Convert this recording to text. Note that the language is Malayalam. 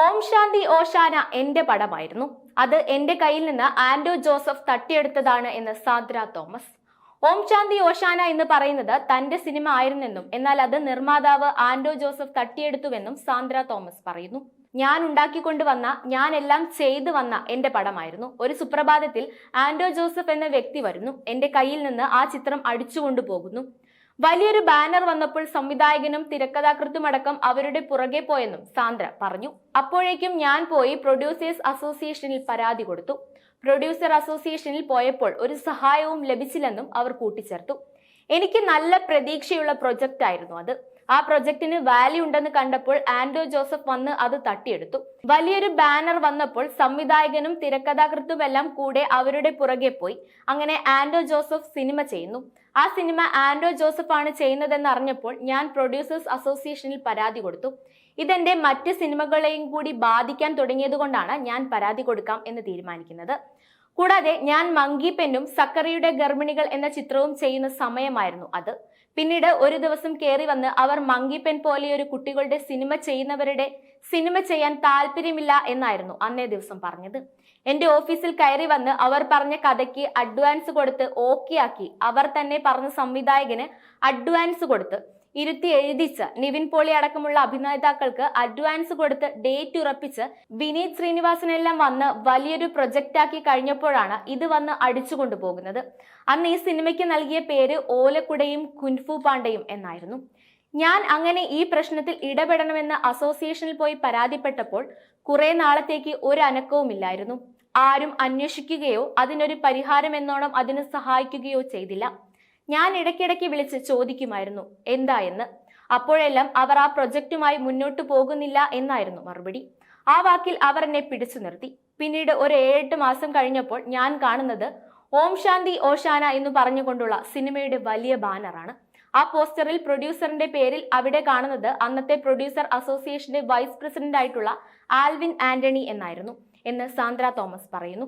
ഓം ശാന്തി ഓശാന എന്റെ പടമായിരുന്നു. അത് എന്റെ കയ്യിൽ നിന്ന് ആൻഡോ ജോസഫ് തട്ടിയെടുത്തതാണ് എന്ന് സാന്ദ്ര തോമസ്. ഓം ശാന്തി ഓശാന എന്ന് പറയുന്നത് തന്റെ സിനിമ ആയിരുന്നെന്നും എന്നാൽ അത് നിർമ്മാതാവ് ആൻഡോ ജോസഫ് തട്ടിയെടുത്തുവെന്നും സാന്ദ്ര തോമസ് പറയുന്നു. ഞാൻ ഉണ്ടാക്കിക്കൊണ്ടുവന്ന, ഞാൻ എല്ലാം ചെയ്തു വന്ന എന്റെ പടമായിരുന്നു. ഒരു സുപ്രഭാതത്തിൽ ആൻഡോ ജോസഫ് എന്ന വ്യക്തി വരുന്നു, എന്റെ കയ്യിൽ നിന്ന് ആ ചിത്രം അടിച്ചുകൊണ്ടു പോകുന്നു. വലിയൊരു ബാനർ വന്നപ്പോൾ സംവിധായകനും തിരക്കഥാകൃത്തുമടക്കം അവരുടെ പുറകെ പോയെന്നും സാന്ദ്ര പറഞ്ഞു. അപ്പോഴേക്കും ഞാൻ പോയി പ്രൊഡ്യൂസേഴ്സ് അസോസിയേഷനിൽ പരാതി കൊടുത്തു. പ്രൊഡ്യൂസർ അസോസിയേഷനിൽ പോയപ്പോൾ ഒരു സഹായവും ലഭിച്ചില്ലെന്നും അവർ കൂട്ടിച്ചേർത്തു. എനിക്ക് നല്ല പ്രതീക്ഷയുള്ള പ്രൊജക്റ്റ് ആയിരുന്നു അത്. ആ പ്രൊജക്ടിന് വാല്യൂ ഉണ്ടെന്ന് കണ്ടപ്പോൾ ആൻഡോ ജോസഫ് വന്ന് അത് തട്ടിയെടുത്തു. വലിയൊരു ബാനർ വന്നപ്പോൾ സംവിധായകനും തിരക്കഥാകൃത്തുമെല്ലാം കൂടെ അവരുടെ പുറകെ പോയി. അങ്ങനെ ആൻഡോ ജോസഫ് സിനിമ ചെയ്യുന്നു. ആ സിനിമ ആൻഡോ ജോസഫ് ആണ് ചെയ്യുന്നതെന്ന് അറിഞ്ഞപ്പോൾ ഞാൻ പ്രൊഡ്യൂസേഴ്സ് അസോസിയേഷനിൽ പരാതി കൊടുത്തു. ഇതെന്റെ മറ്റ് സിനിമകളെയും കൂടി ബാധിക്കാൻ തുടങ്ങിയതുകൊണ്ടാണ് ഞാൻ പരാതി കൊടുക്കാം എന്ന് തീരുമാനിക്കുന്നത്. കൂടാതെ ഞാൻ മങ്കി പെന്നും സക്കറിയുടെ ഗർഭിണികൾ എന്ന ചിത്രവും ചെയ്യുന്ന സമയമായിരുന്നു അത്. പിന്നീട് ഒരു ദിവസം കയറി വന്ന് അവർ മങ്കി പെൻ പോലെയൊരു കുട്ടികളുടെ സിനിമ ചെയ്യുന്നവരുടെ സിനിമ ചെയ്യാൻ താല്പര്യമില്ല എന്നായിരുന്നു അന്നേ ദിവസം പറഞ്ഞത്. എന്റെ ഓഫീസിൽ കയറി വന്ന് അവർ പറഞ്ഞ കഥയ്ക്ക് അഡ്വാൻസ് കൊടുത്ത് ഓക്കെ ആക്കി. അവർ തന്നെ പറഞ്ഞ സംവിധായകന് അഡ്വാൻസ് കൊടുത്ത് ഇരുത്തി എഴുതിച്ച് നിവിൻ പോളി അടക്കമുള്ള അഭിനേതാക്കൾക്ക് അഡ്വാൻസ് കൊടുത്ത് ഡേറ്റ് ഉറപ്പിച്ച് വിനീത് ശ്രീനിവാസനെല്ലാം വന്ന് വലിയൊരു പ്രൊജക്റ്റ് ആക്കി കഴിഞ്ഞപ്പോഴാണ് ഇത് വന്ന് അടിച്ചുകൊണ്ടു പോകുന്നത്. അന്ന് ഈ സിനിമയ്ക്ക് നൽകിയ പേര് ഓലക്കുടയും കുൻഫു പാണ്ഡയും എന്നായിരുന്നു. ഞാൻ അങ്ങനെ ഈ പ്രശ്നത്തിൽ ഇടപെടണമെന്ന് അസോസിയേഷനിൽ പോയി പരാതിപ്പെട്ടപ്പോൾ കുറെ നാളത്തേക്ക് ഒരു അനക്കവുമില്ലായിരുന്നു. ആരും അന്വേഷിക്കുകയോ അതിനൊരു പരിഹാരം എന്നോണം അതിന് സഹായിക്കുകയോ ചെയ്തില്ല. ഞാൻ ഇടയ്ക്കിടയ്ക്ക് വിളിച്ച് ചോദിക്കുമായിരുന്നു എന്താ എന്ന്. അപ്പോഴെല്ലാം അവർ ആ പ്രൊജക്റ്റുമായി മുന്നോട്ട് പോകുന്നില്ല എന്നായിരുന്നു മറുപടി. ആ വാക്കിൽ അവർ എന്നെ പിടിച്ചു നിർത്തി. പിന്നീട് ഒരു 7-8 മാസം കഴിഞ്ഞപ്പോൾ ഞാൻ കാണുന്നത് ഓം ശാന്തി ഓശാന എന്ന് പറഞ്ഞുകൊണ്ടുള്ള സിനിമയുടെ വലിയ ബാനറാണ്. ആ പോസ്റ്ററിൽ പ്രൊഡ്യൂസറിന്റെ പേരിൽ അവിടെ കാണുന്നത് അന്നത്തെ പ്രൊഡ്യൂസർ അസോസിയേഷന്റെ വൈസ് പ്രസിഡന്റ് ആയിട്ടുള്ള ആൽവിൻ ആന്റണി എന്നായിരുന്നു എന്ന് സാന്ദ്ര തോമസ് പറയുന്നു.